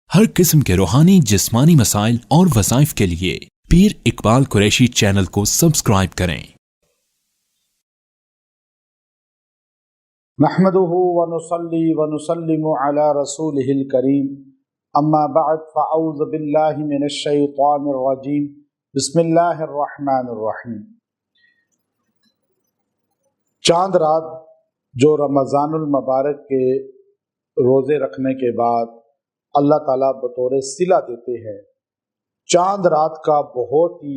हर किस्म के रूहानी जिस्मानी मसाइल और वज़ाइफ के लिए पीर इकबाल कुरैशी चैनल को सब्सक्राइब करें। नहमदुहु व नुसल्ली व नुसल्लिमु अला रसूलिहिल करीम, अम्मा बअद, फ़अऊज़ु बिल्लाहि मिनश शैतानिर रजीम, बिस्मिल्लाहिर रहमानिर रहीम। चांद रात जो रमज़ानुल मुबारक के रोज़े रखने के बाद अल्लाह ताला बतौर सिला देते हैं, चांद रात का बहुत ही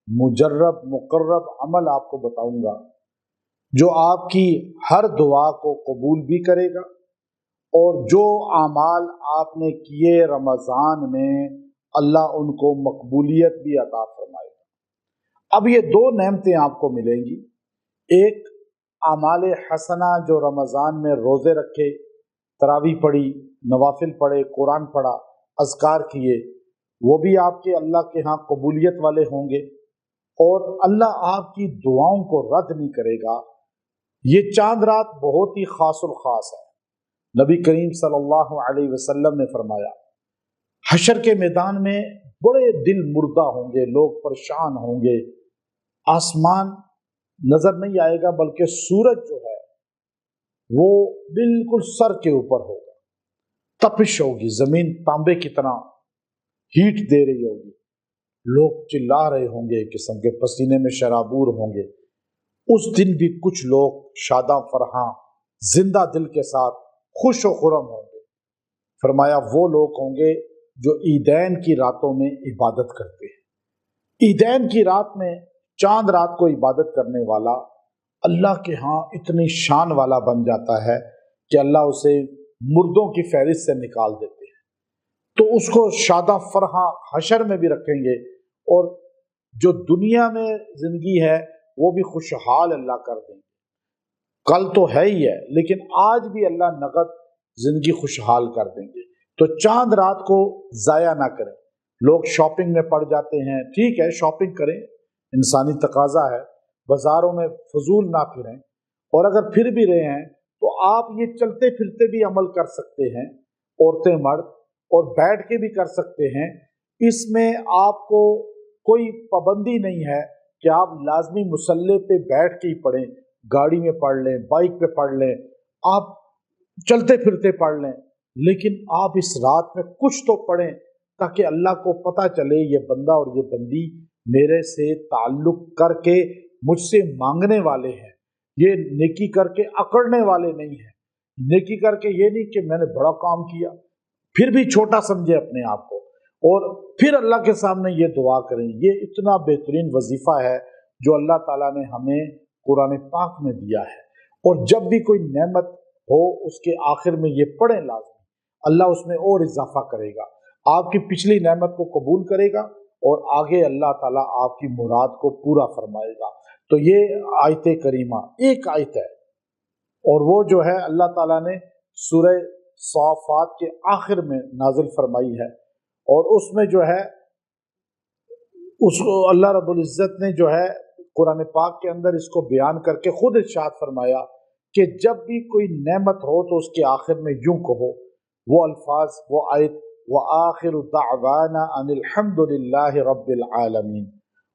मुजर्रब मुकर्रब अमल आपको बताऊंगा जो आपकी हर दुआ को कबूल भी करेगा और जो आमाल आपने किए रमज़ान में अल्लाह उनको मकबूलियत भी अता फरमाएगा। अब ये दो नेमतें आपको मिलेंगी, एक आमाल हसना जो रमज़ान में रोज़े रखे, तरावी पढ़ी, नवाफिल पढ़े, कुरान पढ़ा, अज़कार किए, वो भी आपके अल्लाह के यहाँ कबूलियत वाले होंगे और अल्लाह आपकी दुआओं को रद्द नहीं करेगा। ये चांद रात बहुत ही खासुल खास है। नबी करीम सल्लल्लाहु अलैहि वसल्लम ने फरमाया, हशर के मैदान में बड़े दिल मुर्दा होंगे, लोग परेशान होंगे, आसमान नजर नहीं आएगा बल्कि सूरज जो है वो बिल्कुल सर के ऊपर होगा, तपिश होगी, जमीन तांबे की तरह हीट दे रही होगी, लोग चिल्ला रहे होंगे, एक किस्म के पसीने में शराबूर होंगे। उस दिन भी कुछ लोग शादा फरहां जिंदा दिल के साथ खुश व खुरम होंगे। फरमाया वो लोग होंगे जो ईदैन की रातों में इबादत करते हैं। ईदैन की रात में, चांद रात को इबादत करने वाला अल्लाह के यहाँ इतनी शान वाला बन जाता है कि अल्लाह उसे मुर्दों की फहरिस्त से निकाल देते हैं। तो उसको शादा फरहां हशर में भी रखेंगे और जो दुनिया में जिंदगी है वो भी खुशहाल अल्लाह कर देंगे। कल तो है ही है, लेकिन आज भी अल्लाह नगद जिंदगी खुशहाल कर देंगे। तो चांद रात को ज़ाया ना करें। लोग शॉपिंग में पड़ जाते हैं, ठीक है शॉपिंग करें, इंसानी तकाजा है, बाजारों में फजूल ना फिरें, और अगर फिर भी रहे हैं तो आप ये चलते फिरते भी अमल कर सकते हैं, औरतें मर्द, और बैठ के भी कर सकते हैं। इसमें आपको कोई पाबंदी नहीं है कि आप लाजमी मुसल्ले पे बैठ के ही पढ़ें, गाड़ी में पढ़ लें, बाइक पे पढ़ लें, आप चलते फिरते पढ़ लें, लेकिन आप इस रात में कुछ तो पढ़ें ताकि अल्लाह को पता चले ये बंदा और ये बंदी मेरे से ताल्लुक करके मुझसे मांगने वाले हैं, ये नेकी करके अकड़ने वाले नहीं हैं। नेकी करके ये नहीं कि मैंने बड़ा काम किया, फिर भी छोटा समझे अपने आप को, और फिर अल्लाह के सामने ये दुआ करें। ये इतना बेहतरीन वजीफा है जो अल्लाह ताला ने हमें कुरान पाक में दिया है। और जब भी कोई नेमत हो उसके आखिर में ये पढ़ें लाजमी, अल्लाह उसमें और इजाफा करेगा, आपकी पिछली नेमत को कबूल करेगा और आगे अल्लाह ताला आपकी मुराद को पूरा फरमाएगा। तो ये आयत करीमा एक आयत है और वो जो है अल्लाह ताला ने सूरह साफ़ात के आखिर में नाजिल फरमाई है, और उसमें जो है उसको अल्लाह रब्बुल इज़्ज़त ने जो है कुरान पाक के अंदर इसको बयान करके खुद इरशाद फरमाया कि जब भी कोई नेमत हो तो उसके आखिर में यूं कहो, वो अल्फाज, वो आयत, व आखिरु दावाना अनिल हम्दुलिल्लाहि रब्बिल आलमीन,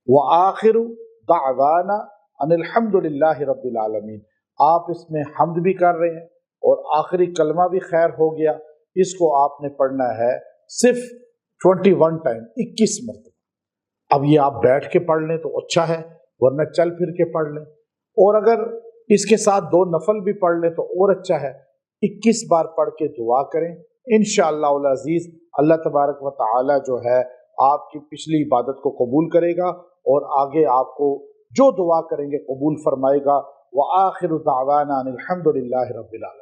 व आखिरु दावाना अनिल हम्दुलिल्लाहि रब्बिल आलमीन। आप इसमें हम्द भी कर रहे हैं और आखिरी कलमा भी खैर हो गया। इसको आपने पढ़ना है सिर्फ 21 टाइम, 21 मरतबा। अब ये आप बैठ के पढ़ लें तो अच्छा है, वरना चल फिर के पढ़ लें, और अगर इसके साथ 2 नफल भी पढ़ लें तो और अच्छा है। 21 बार पढ़ के दुआ करें, इंशाअल्लाह अज़ीज़ अल्लाह तबारक व तआला जो है आपकी पिछली इबादत को कबूल करेगा और आगे आपको जो दुआ करेंगे कबूल फरमाएगा। व आखिरु दावाना अनिल हम्दुलिल्लाहि रब्बिल आलमीन।